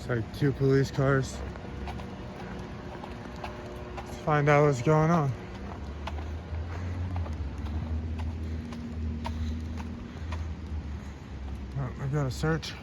like 2 police cars. Let's find out what's going on. Oh, I gotta search.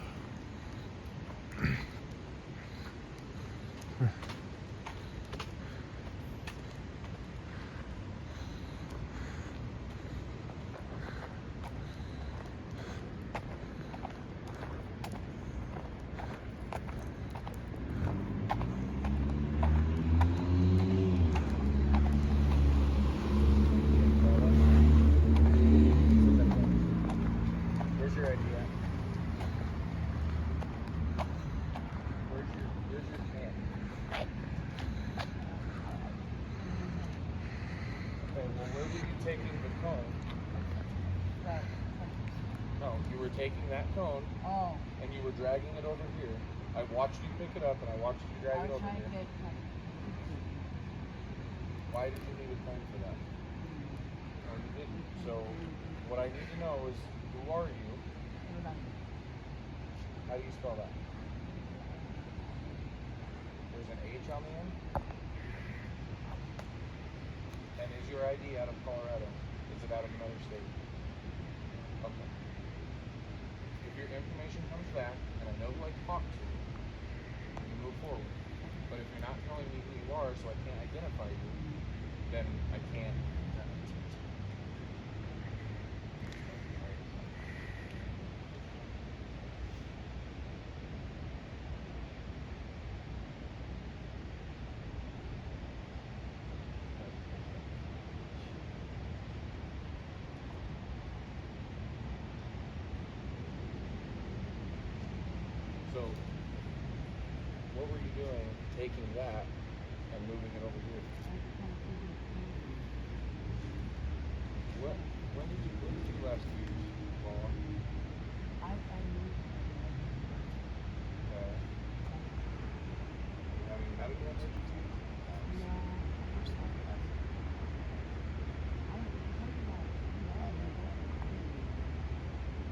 Taking the cone. No, you were taking that cone. Oh. And you were dragging it over here. I watched you pick it up and I watched you drag it over here. Why did you need a cone for that? No, you didn't. So what I need to know is, who are you? How do you spell that? There's an H on the end? And is your ID out of Colorado? Is it out of another state? Okay. If your information comes back, and I know who I talked to, you move forward. But if you're not telling me who you are, so I can't identify you, then I can't. So, what were you doing taking that and moving it over here? When did you last use law? Okay. Have you had any emergency?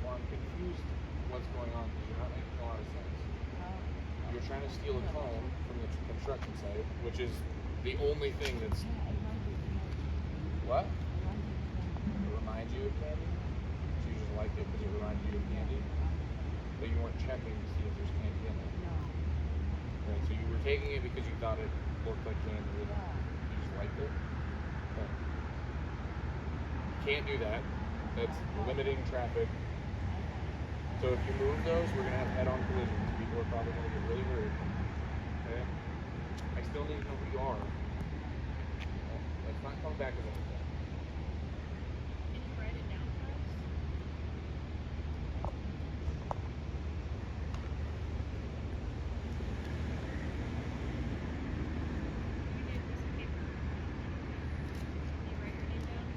Well, I'm confused what's going on because you're not making a lot of sense. You're trying to steal a cone from the construction site, which is the only thing that's... What? It reminds you of candy? So you just liked it because it reminds you of candy? But you weren't checking to see if there's candy in it? Right, so you were taking it because you thought it looked like candy and you just liked it? Okay. You can't do that. That's limiting traffic. So if you move those, we're going to have head-on collisions. People are probably going to get really hurt. Okay? I still need to know who you are. Let's not come back with anything. Can you write it down for us? You need a piece of paper. Can you write your name down?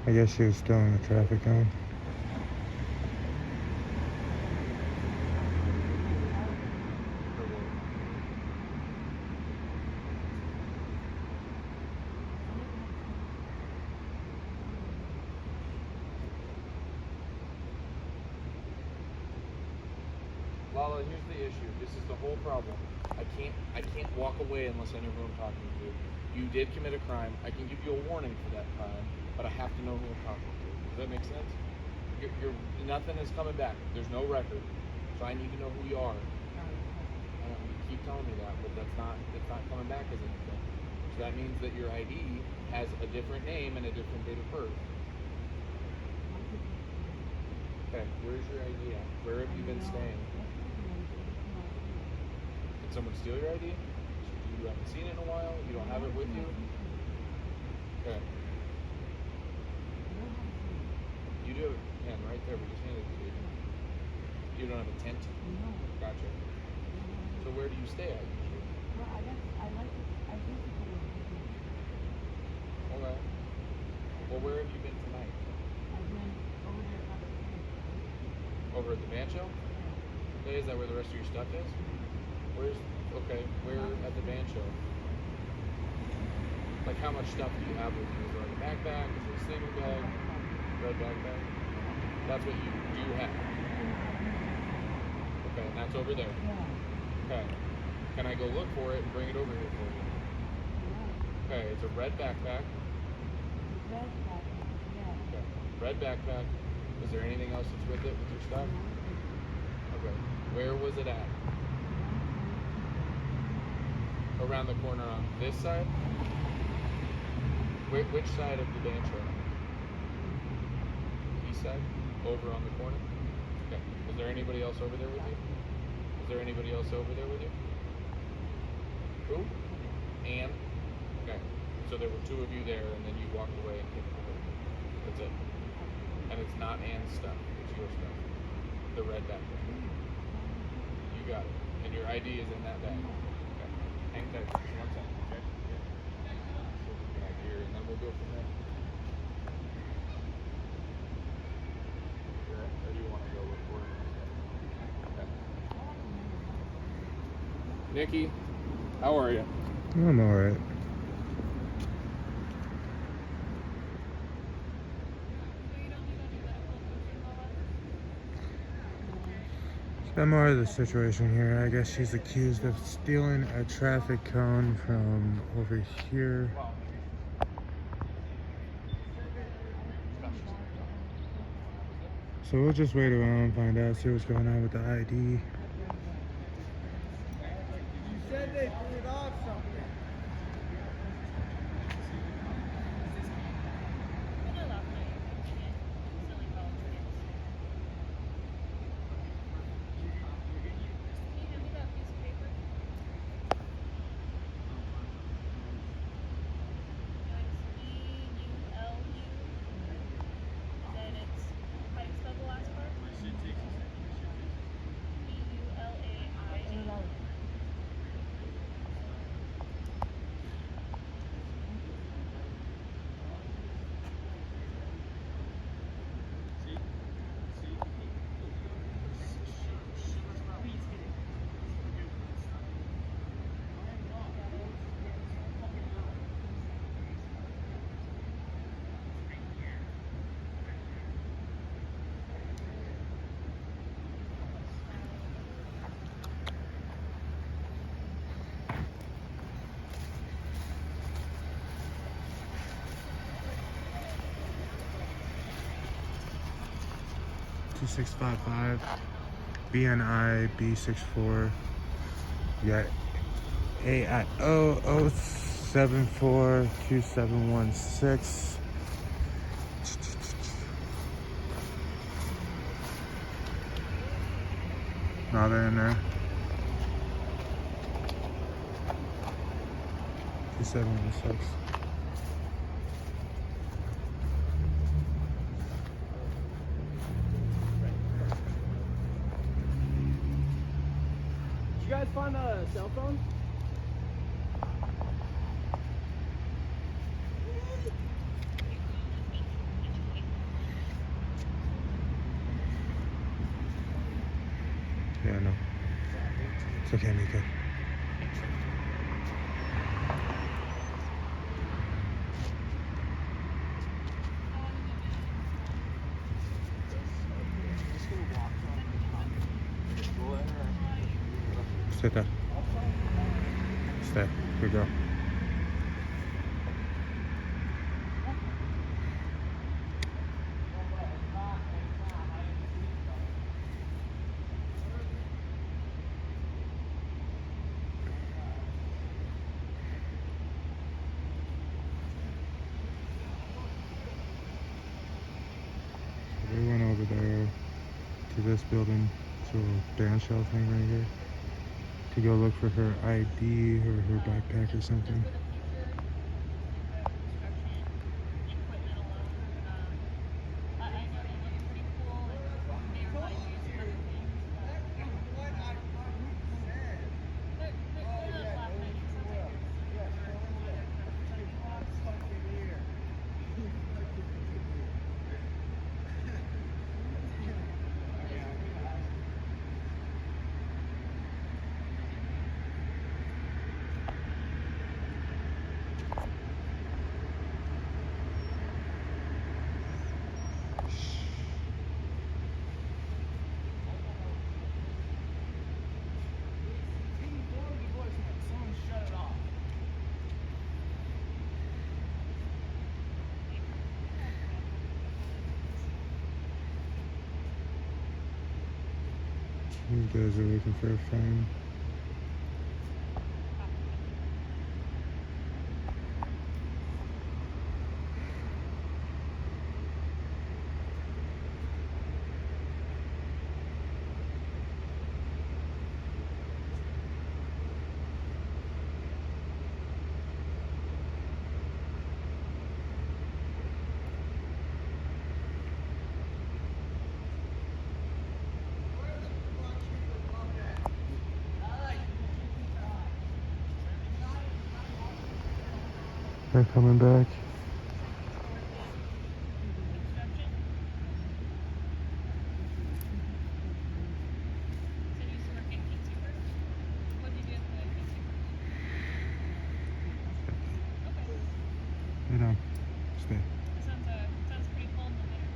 I guess she was still in the traffic cone. Lala, here's the issue. This is the whole problem. I can't walk away unless I know who I'm talking to. You did commit a crime. I can give you a warning for that crime, but I have to know who I'm talking to. Does that make sense? Nothing is coming back. There's no record. So I need to know who you are. You keep telling me that, but it's not coming back as anything. So that means that your ID has a different name and a different date of birth. Okay, where's your ID at? Where have you been staying? Did someone steal your ID? You haven't seen it in a while? You don't have it with you? Okay. You do have a pen right there, we just handed it to you. You don't have a tent? No. Gotcha. So where do you stay at usually? Well, I like it. I visit Well, where have you been tonight? Over at the band show? Okay, is that where the rest of your stuff is? Okay, where at the band show? Like, how much stuff do you have with you? Is it like a backpack? Is it a sleeping bag? Red backpack? That's what you do have. Okay, and that's over there. Okay. Can I go look for it and bring it over here for you? Okay, it's a red backpack. Okay, red backpack. Is there anything else that's with it, with your stuff? Okay, where was it at? Around the corner on this side? Which side of the band show? East side? Over on the corner? Okay, is there anybody else over there with you? Is there anybody else over there with you? Who? Anne? Okay. So there were two of you there, and then you walked away and came over. That's it. And it's not Anne's stuff. It's your stuff. The red backpack. You got it. And your ID is in that bag. Okay. Hang tight for just 1 second, okay? Back here, and then we'll go from there. Or do you want to go look for it? Okay. Nikki, how are you? I'm alright. Some more of the situation here. I guess she's accused of stealing a traffic cone from over here. So we'll just wait around and find out, see what's going on with the ID. You said they threw it off something. B655 BNI B64. You got AIO 0742716. Now they're in there. 2716. Did you guys find a cell phone? Yeah, no. It's okay, Mika. Sit there. Stay. Good girl. We went over there to this building, so band shell thing right here, to go look for her ID or her backpack or something. These guys are looking for a phone. They're coming back. Construction? So you used to work in Kingsford? What did you do at the Kingsford? Okay. They don't stay. That sounds pretty cold in the winter.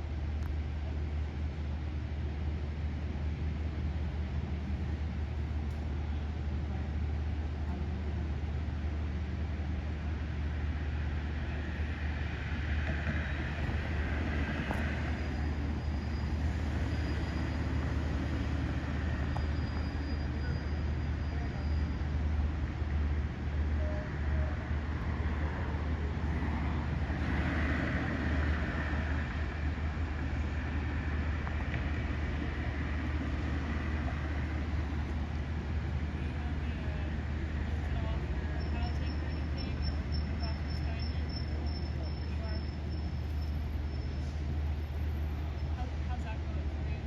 How's that going for you?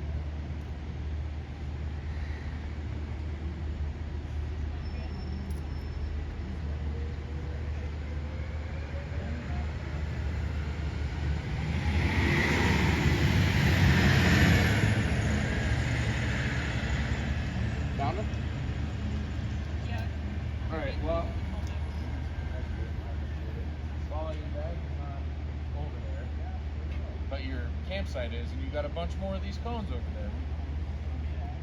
Found him? Yeah. Alright, well. Following you back, over there. But your campsite is, and you got a bunch more of these cones over there.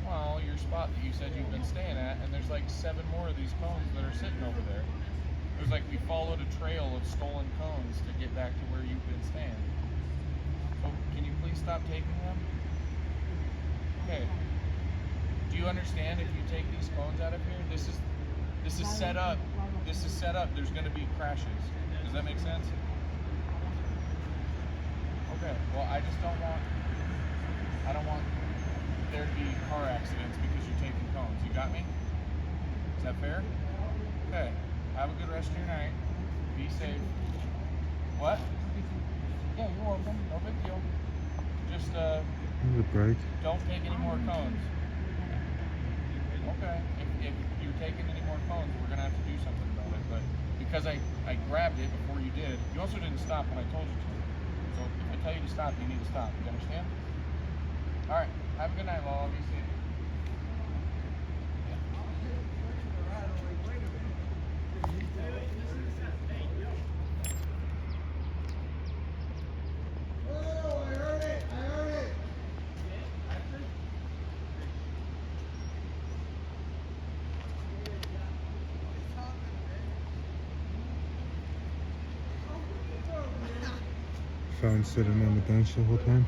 Well, your spot that you said you've been staying at, and there's like 7 more of these cones that are sitting over there. It was like we followed a trail of stolen cones to get back to where you've been staying. So can you please stop taking them? Okay. Do you understand if you take these cones out of here, this is set up. This is set up. There's going to be crashes. Does that make sense? Okay. Well, I don't want there to be car accidents because you're taking cones. You got me? Is that fair? Okay. Have a good rest of your night. Be safe. What? Yeah, you're welcome. No big deal. Just There's a break. don't take any more cones. Okay. If you're taking any more cones, we're gonna have to do something about it. But because I grabbed it before you did, you also didn't stop when I told you to. So if I tell you to stop, you need to stop. You understand? All right. Have a good night, Lala. Be safe. Oh, I heard it. I heard it. Phone sitting on the bench the whole time.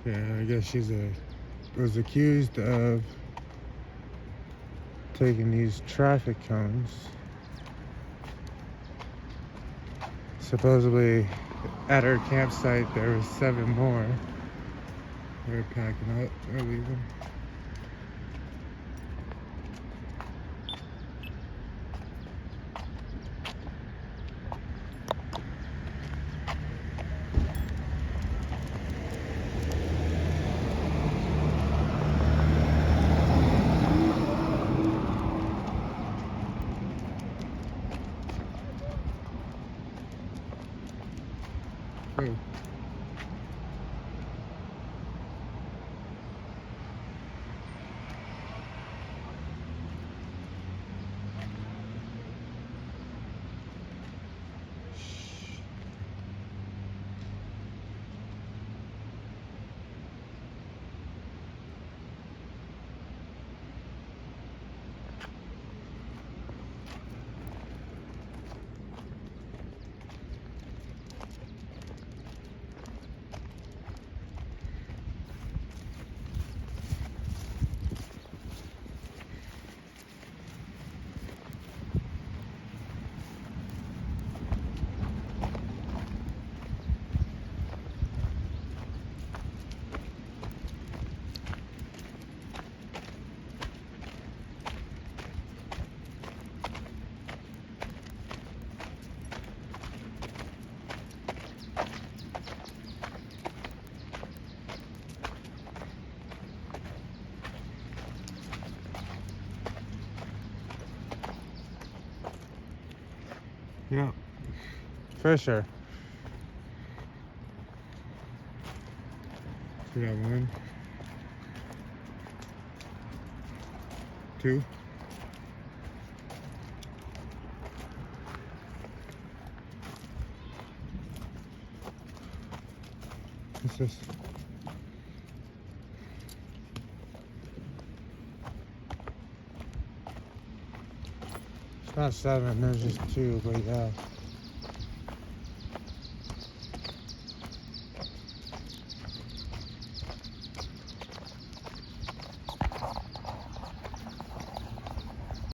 Yeah, I guess was accused of taking these traffic cones. Supposedly, at her campsite, there was 7 more. They're packing up. They're leaving. Oh. Yeah, for sure. We got 1, 2. What's this? It's not 7, there's just 2, but yeah.